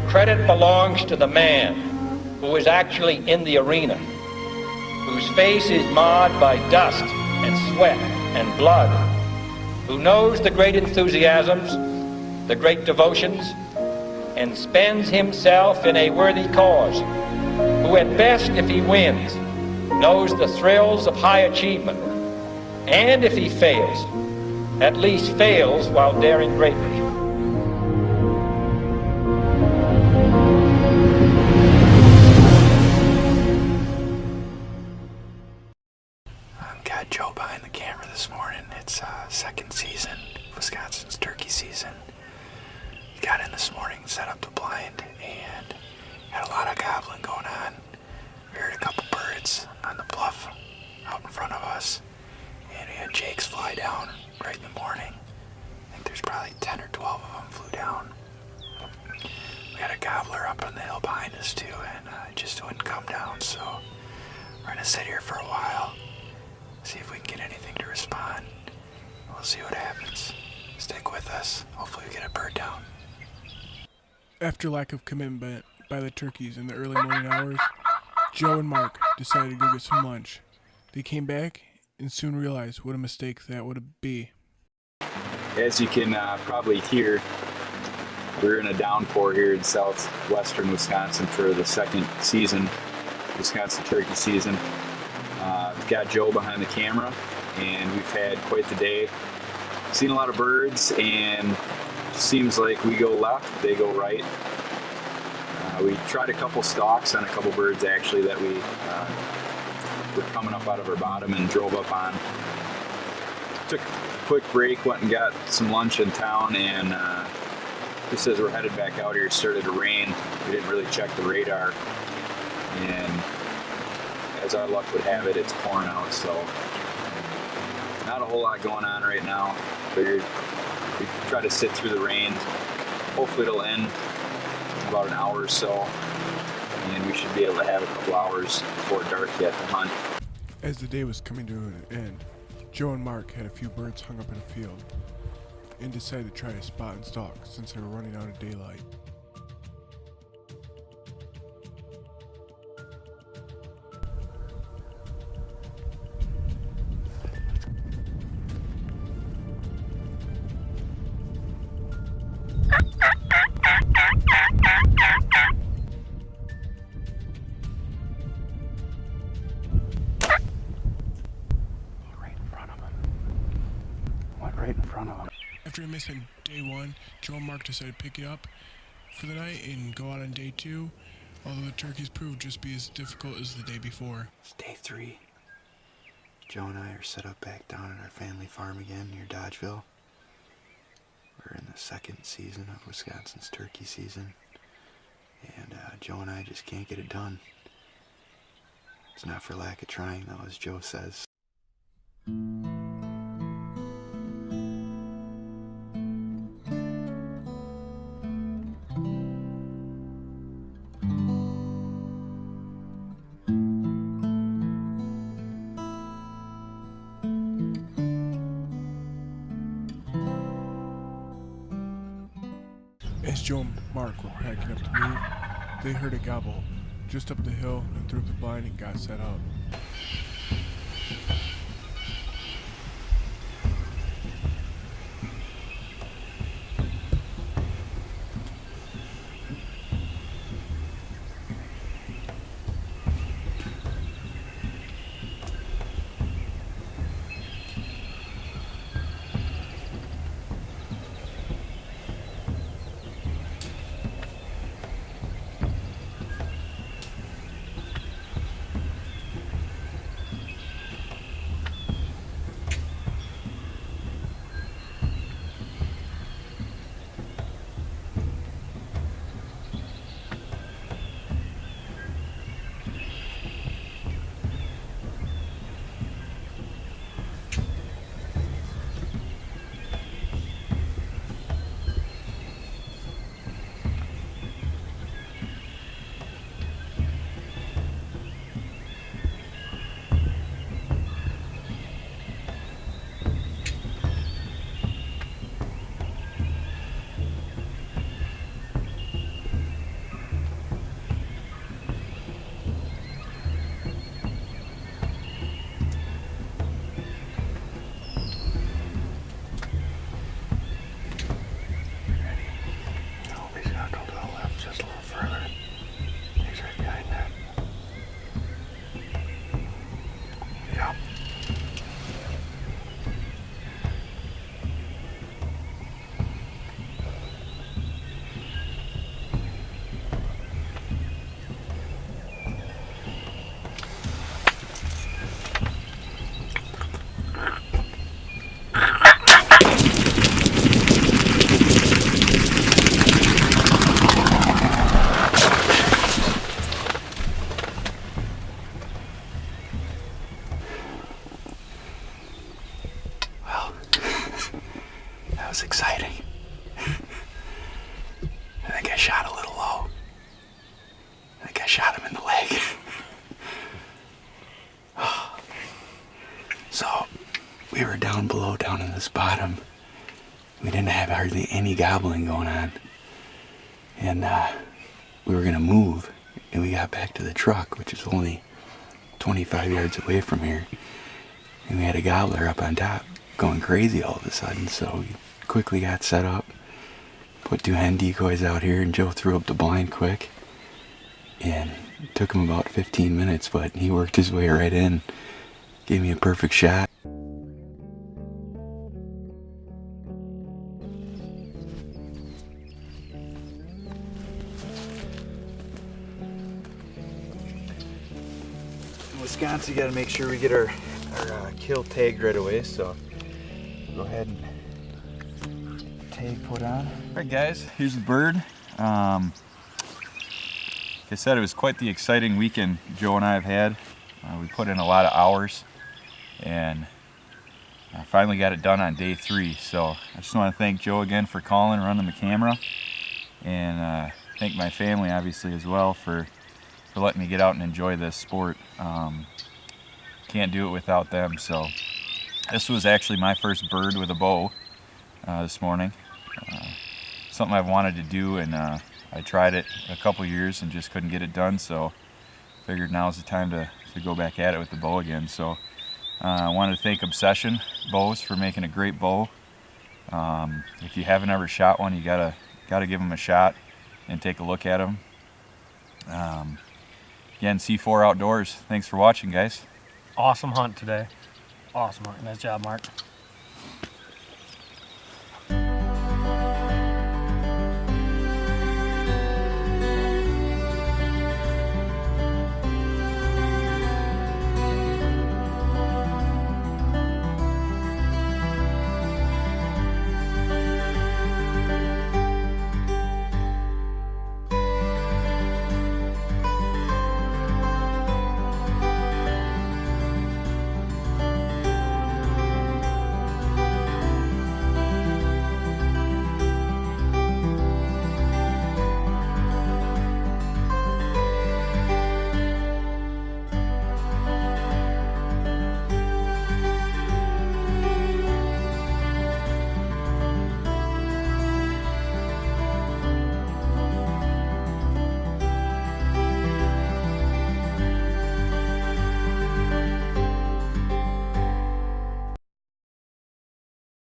credit belongs to the man who is actually in the arena, whose face is marred by dust and sweat and blood, who knows the great enthusiasms, the great devotions, and spends himself in a worthy cause, who at best, if he wins, knows the thrills of high achievement, and if he fails, at least fails while daring greatly. Got Joe behind the camera this morning. It's second season, Wisconsin's turkey season. He got in this morning, set up the blind, and had a lot of gobbling going on. We heard a couple birds on the bluff out in front of us, and we had jakes fly down right in the morning. I think there's probably 10 or 12 of them flew down. We had a gobbler up on the hill behind us too, and it just wouldn't come down, so we're gonna sit here for a while. See if we can get anything to respond. We'll see what happens. Stick with us. Hopefully we get a bird down. After lack of commitment by the turkeys in the early morning hours, Joe and Mark decided to go get some lunch. They came back and soon realized what a mistake that would be. As you can probably hear, we're in a downpour here in southwestern Wisconsin for the second season, Wisconsin turkey season. Got Joe behind the camera, and we've had quite the day. Seen a lot of birds, and seems like we go left, they go right. We tried a couple stalks on a couple birds actually that we were coming up out of our bottom and drove up on. Took a quick break, went and got some lunch in town, and just as we're headed back out here, it started to rain. We didn't really check the radar, and as our luck would have it, it's pouring out, so not a whole lot going on right now. Figured we try to sit through the rain. Hopefully it'll end in about an hour or so, and we should be able to have a couple hours before dark yet to hunt. As the day was coming to an end, Joe and Mark had a few birds hung up in a field and decided to try to spot and stalk since they were running out of daylight. After missing day one, Joe and Mark decided to pick it up for the night and go out on day two, although the turkeys proved just be as difficult as the day before. It's day 3. Joe and I are set up back down at our family farm again near Dodgeville. We're in the second season of Wisconsin's turkey season, and Joe and I just can't get it done. It's not for lack of trying, though, as Joe says. As Joe and Mark were packing up to move, they heard a gobble just up the hill and threw up the blind and got set up. was exciting. I think I shot a little low. I think I shot him in the leg. So we were down below, down in this bottom. We didn't have hardly any gobbling going on. And we were gonna move, and we got back to the truck, which is only 25 yards away from here. And we had a gobbler up on top going crazy all of a sudden, so we quickly got set up, put 2 hen decoys out here, and Joe threw up the blind quick. And it took him about 15 minutes, but he worked his way right in, gave me a perfect shot. In Wisconsin, you got to make sure we get our kill tagged right away, so go ahead and tag put on. Alright guys, here's the bird. Like I said, it was quite the exciting weekend Joe and I have had. We put in a lot of hours, and I finally got it done on day 3. So I just want to thank Joe again for calling, running the camera, and thank my family obviously as well for letting me get out and enjoy this sport. Can't do it without them. So this was actually my first bird with a bow this morning. Something I've wanted to do, and I tried it a couple years and just couldn't get it done, so figured now's the time to go back at it with the bow again. So I wanted to thank Obsession Bows for making a great bow. If you haven't ever shot one, you gotta give them a shot and take a look at them. Again, C4 Outdoors. Thanks for watching, guys. Awesome hunt today. Awesome hunt. Nice job, Mark.